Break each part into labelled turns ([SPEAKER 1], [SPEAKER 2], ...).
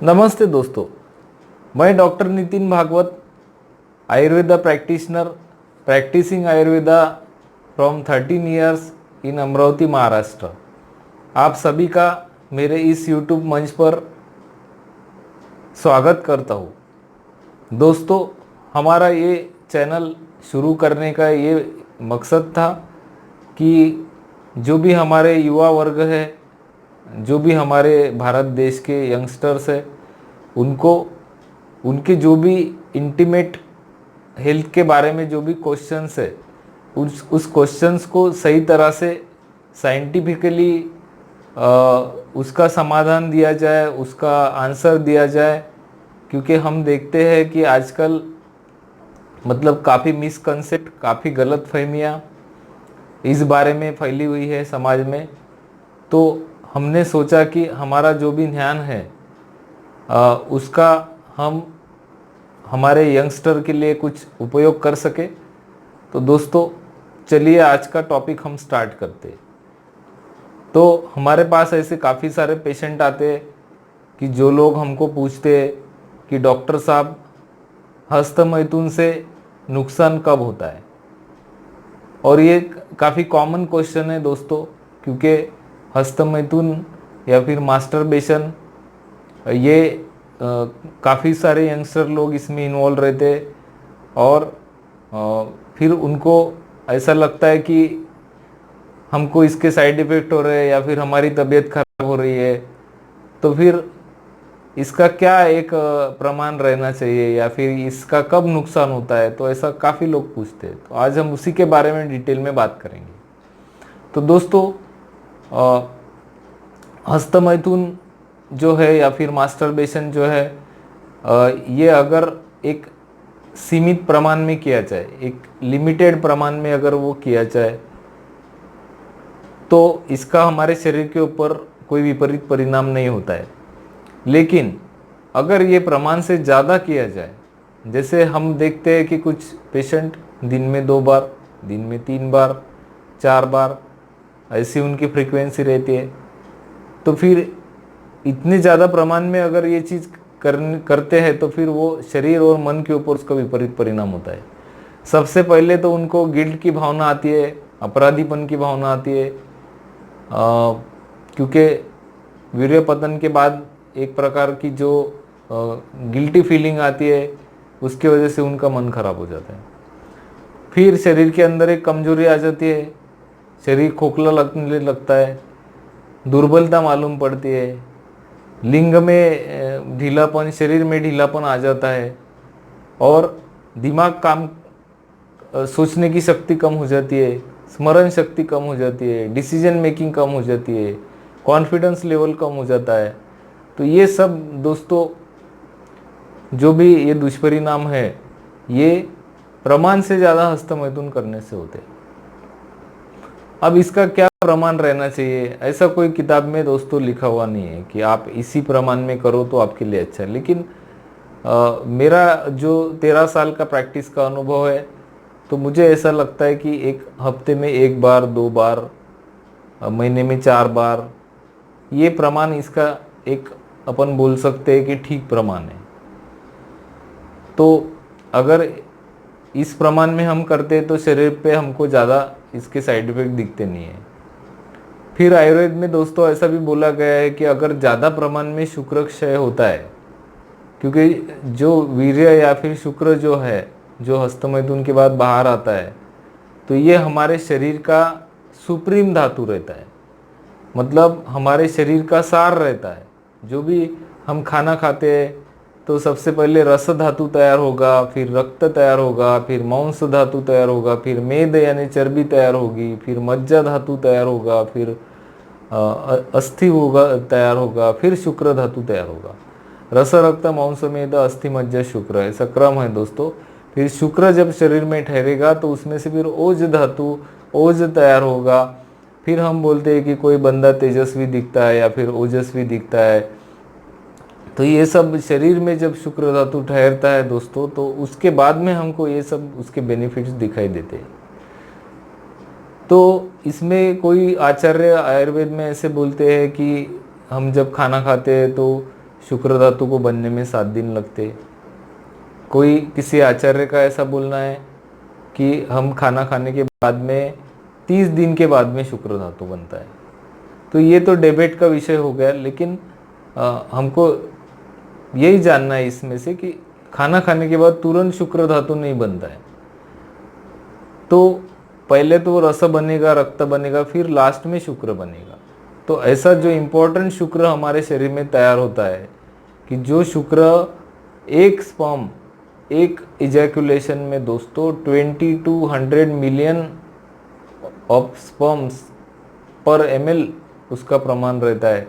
[SPEAKER 1] नमस्ते दोस्तों, मैं doctor Nitin Bhagwat, Ayurveda practitioner, practicing Ayurveda from 13 years in Amravati Maharashtra. आप सभी का मेरे इस यूट्यूब मंच पर स्वागत करता हूँ। दोस्तों, हमारा ये चैनल शुरू करने का ये मकसद था कि जो भी हमारे युवा वर्ग है, जो भी हमारे भारत देश के यंगस्टर्स है, उनको उनके जो भी इंटीमेट हेल्थ के बारे में जो भी क्वेश्चंस है, उस क्वेश्चंस को सही तरह से साइंटिफिकली उसका समाधान दिया जाए, उसका आंसर दिया जाए। क्योंकि हम देखते हैं कि आजकल काफ़ी मिसकंसेप्ट, काफ़ी गलत फहमियाँ इस बारे में फैली हुई है समाज में। तो हमने सोचा कि हमारा जो भी ज्ञान है उसका हम हमारे यंगस्टर के लिए कुछ उपयोग कर सके। तो दोस्तों, चलिए आज का टॉपिक हम स्टार्ट करते हैं। तो हमारे पास ऐसे काफ़ी सारे पेशेंट आते हैं कि जो लोग हमको पूछते हैं कि डॉक्टर साहब, हस्तमैथुन से नुकसान कब होता है। और ये काफ़ी कॉमन क्वेश्चन है दोस्तों, क्योंकि हस्तमैथुन या फिर मास्टरबेशन ये काफ़ी सारे यंगस्टर लोग इसमें इन्वॉल्व रहते हैं। और फिर उनको ऐसा लगता है कि हमको इसके साइड इफ़ेक्ट हो रहे हैं या फिर हमारी तबीयत खराब हो रही है। तो फिर इसका क्या एक प्रमाण रहना चाहिए या फिर इसका कब नुकसान होता है, तो ऐसा काफ़ी लोग पूछते हैं। तो आज हम उसी के बारे में डिटेल में बात करेंगे। तो दोस्तों, हस्तमैथुन जो है या फिर मास्टरबेशन जो है, ये अगर एक सीमित प्रमाण में किया जाए, एक लिमिटेड प्रमाण में अगर वो किया जाए, तो इसका हमारे शरीर के ऊपर कोई विपरीत परिणाम नहीं होता है। लेकिन अगर ये प्रमाण से ज़्यादा किया जाए, जैसे हम देखते हैं कि कुछ पेशेंट दिन में 2 बार, दिन में 3 बार, 4 बार, ऐसी उनकी फ्रीक्वेंसी रहती है। तो फिर इतने ज़्यादा प्रमाण में अगर ये चीज़ करते हैं तो फिर वो शरीर और मन के ऊपर उसका विपरीत परिणाम होता है। सबसे पहले तो उनको गिल्ट की भावना आती है, अपराधीपन की भावना आती है, क्योंकि वीर्यपतन के बाद एक प्रकार की जो गिल्टी फीलिंग आती है, उसकी वजह से उनका मन खराब हो जाता है। फिर शरीर के अंदर एक कमजोरी आ जाती है, शरीर खोखला लगने लगता है, दुर्बलता मालूम पड़ती है, लिंग में ढीलापन, शरीर में ढीलापन आ जाता है, और दिमाग काम सोचने की शक्ति कम हो जाती है, स्मरण शक्ति कम हो जाती है, डिसीजन मेकिंग कम हो जाती है, कॉन्फिडेंस लेवल कम हो जाता है। तो ये सब दोस्तों, जो भी ये दुष्परिणाम है, ये प्रमाण से ज़्यादा हस्तमैथुन करने से होते हैं। अब इसका क्या प्रमाण रहना चाहिए, ऐसा कोई किताब में दोस्तों लिखा हुआ नहीं है कि आप इसी प्रमाण में करो तो आपके लिए अच्छा है। लेकिन मेरा जो 13 साल का प्रैक्टिस का अनुभव है, तो मुझे ऐसा लगता है कि एक हफ्ते में 1 बार, 2 बार, महीने में 4 बार, ये प्रमाण इसका एक अपन बोल सकते हैं कि ठीक प्रमाण है। तो अगर इस प्रमाण में हम करते हैं तो शरीर पे हमको ज़्यादा इसके साइड इफेक्ट दिखते नहीं है। फिर आयुर्वेद में दोस्तों ऐसा भी बोला गया है कि अगर ज़्यादा प्रमाण में शुक्र क्षय होता है, क्योंकि जो वीर्य या फिर शुक्र जो है, जो हस्तमैथुन के बाद बाहर आता है, तो ये हमारे शरीर का सुप्रीम धातु रहता है, मतलब हमारे शरीर का सार रहता है। जो भी हम खाना खाते हैं तो सबसे पहले रस धातु तैयार होगा, फिर रक्त तैयार होगा, फिर मांस धातु तैयार होगा, फिर मेद यानी चर्बी तैयार होगी, फिर मज्जा धातु तैयार होगा, फिर अस्थि होगा तैयार होगा, फिर शुक्र धातु तैयार होगा। रस रक्त मांस मेद अस्थि मज्जा शुक्र, ऐसा क्रम है दोस्तों। फिर शुक्र जब शरीर में ठहरेगा तो उसमें से फिर ओज धातु, ओज तैयार होगा। फिर हम बोलते हैं कि कोई बंदा तेजस्वी दिखता है या फिर ओजस्वी दिखता है। तो ये सब शरीर में जब शुक्र धातु ठहरता है दोस्तों, तो उसके बाद में हमको ये सब उसके बेनिफिट्स दिखाई देते हैं। तो इसमें कोई आचार्य आयुर्वेद में ऐसे बोलते हैं कि हम जब खाना खाते हैं तो शुक्र धातु को बनने में 7 दिन लगते। कोई किसी आचार्य का ऐसा बोलना है कि हम खाना खाने के बाद में 30 दिन के बाद में शुक्र धातु बनता है। तो ये तो डिबेट का विषय हो गया, लेकिन हमको यही जानना है इसमें से कि खाना खाने के बाद तुरंत शुक्र धातु नहीं बनता है। तो पहले तो रस बनेगा, रक्त बनेगा, फिर लास्ट में शुक्र बनेगा। तो ऐसा जो इम्पोर्टेंट शुक्र हमारे शरीर में तैयार होता है कि जो शुक्र एक स्पर्म, एक इजैकुलेशन में दोस्तों 20 to 100 मिलियन ऑफ स्पर्म्स पर ml उसका प्रमाण रहता है।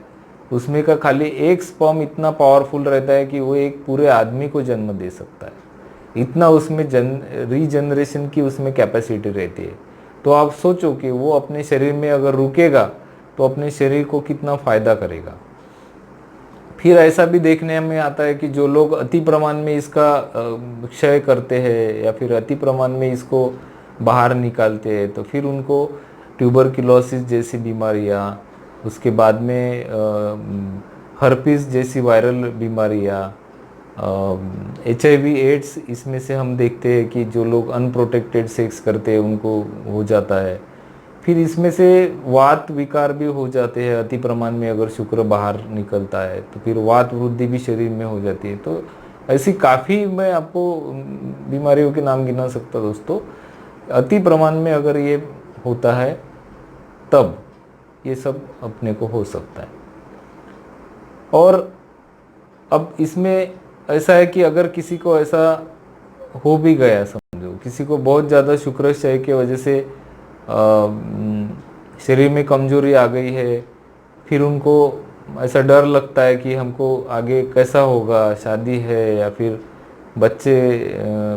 [SPEAKER 1] उसमें का खाली एक स्पर्म इतना पावरफुल रहता है कि वो एक पूरे आदमी को जन्म दे सकता है। इतना उसमें रीजनरेशन की उसमें कैपेसिटी रहती है। तो आप सोचो कि वो अपने शरीर में अगर रुकेगा तो अपने शरीर को कितना फ़ायदा करेगा। फिर ऐसा भी देखने में आता है कि जो लोग अति प्रमाण में इसका क्षय करते हैं या फिर अति प्रमाण में इसको बाहर निकालते हैं, तो फिर उनको ट्यूबरक्लोसिस जैसी बीमारियाँ, उसके बाद में हर्पीस जैसी वायरल बीमारियाँ, HIV एड्स, इसमें से हम देखते हैं कि जो लोग अनप्रोटेक्टेड सेक्स करते हैं उनको हो जाता है। फिर इसमें से वात विकार भी हो जाते हैं अति प्रमाण में, अगर शुक्र बाहर निकलता है तो फिर वात वृद्धि भी शरीर में हो जाती है। तो ऐसी काफ़ी, मैं आपको बीमारियों के नाम गिना सकता दोस्तों। अति प्रमाण में अगर ये होता है तब ये सब अपने को हो सकता है। और अब इसमें ऐसा है कि अगर किसी को ऐसा हो भी गया, समझो किसी को बहुत ज़्यादा शुक्र क्षय की वजह से शरीर में कमजोरी आ गई है, फिर उनको ऐसा डर लगता है कि हमको आगे कैसा होगा, शादी है या फिर बच्चे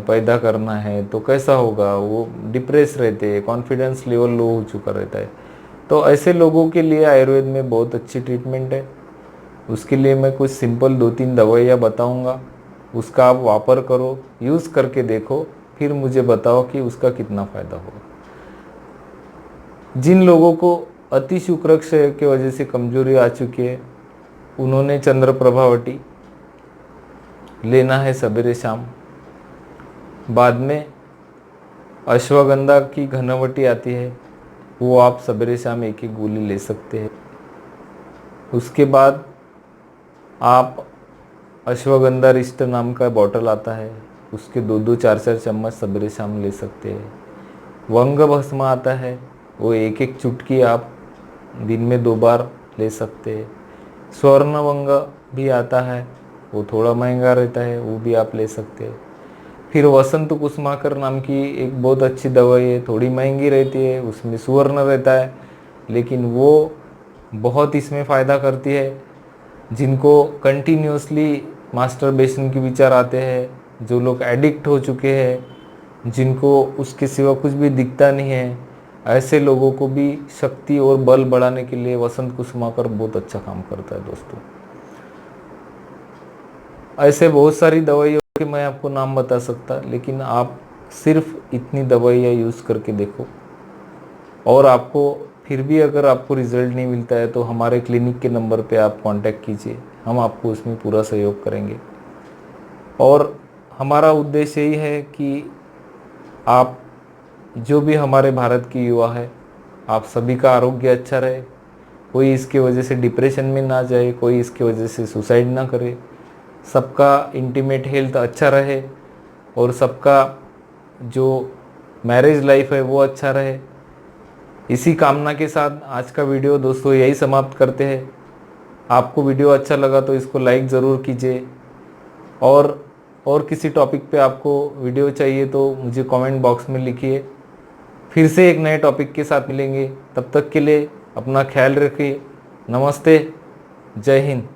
[SPEAKER 1] पैदा करना है तो कैसा होगा, वो डिप्रेस रहते हैं, कॉन्फिडेंस लेवल लो हो चुका रहता है। तो ऐसे लोगों के लिए आयुर्वेद में बहुत अच्छी ट्रीटमेंट है। उसके लिए मैं कुछ सिंपल 2-3 दवाइयाँ बताऊंगा, उसका आप वापर करो, यूज़ करके देखो, फिर मुझे बताओ कि उसका कितना फ़ायदा होगा। जिन लोगों को अति शुक्र क्षय की वजह से कमजोरी आ चुकी है, उन्होंने चंद्र प्रभावटी लेना है सवेरे शाम। बाद में अश्वगंधा की घनवटी आती है, वो आप सवेरे शाम एक एक गोली ले सकते हैं। उसके बाद आप अश्वगंधा रिष्ट नाम का बॉटल आता है, उसके 2-2, 4-4 चम्मच सवेरे शाम ले सकते हैं। वंग भस्म आता है, वो एक एक चुटकी आप दिन में 2 बार ले सकते हैं। स्वर्ण वंग भी आता है, वो थोड़ा महंगा रहता है, वो भी आप ले सकते हैं। फिर वसंत कुसुमाकर नाम की एक बहुत अच्छी दवाई है, थोड़ी महंगी रहती है, उसमें सुवर्ण रहता है, लेकिन वो बहुत इसमें फ़ायदा करती है। जिनको कंटिन्यूसली मास्टरबेशन के विचार आते हैं, जो लोग एडिक्ट हो चुके हैं, जिनको उसके सिवा कुछ भी दिखता नहीं है, ऐसे लोगों को भी शक्ति और बल बढ़ाने के लिए वसंत कुसुमाकर बहुत अच्छा काम करता है दोस्तों। ऐसे बहुत सारी दवाइयों के मैं आपको नाम बता सकता, लेकिन आप सिर्फ इतनी दवाइयाँ यूज़ करके देखो। और आपको फिर भी अगर आपको रिज़ल्ट नहीं मिलता है तो हमारे क्लिनिक के नंबर पे आप कांटेक्ट कीजिए, हम आपको उसमें पूरा सहयोग करेंगे। और हमारा उद्देश्य यही है कि आप जो भी हमारे भारत की युवा है, आप सभी का आरोग्य अच्छा रहे, कोई इसके वजह से डिप्रेशन में ना जाए, कोई इसके वजह से सुसाइड ना करे, सबका इंटीमेट हेल्थ अच्छा रहे और सबका जो मैरिज लाइफ है वो अच्छा रहे। इसी कामना के साथ आज का वीडियो दोस्तों यही समाप्त करते हैं। आपको वीडियो अच्छा लगा तो इसको लाइक ज़रूर कीजिए, और किसी टॉपिक पे आपको वीडियो चाहिए तो मुझे कमेंट बॉक्स में लिखिए। फिर से एक नए टॉपिक के साथ मिलेंगे, तब तक के लिए अपना ख्याल रखिए। नमस्ते, जय हिंद।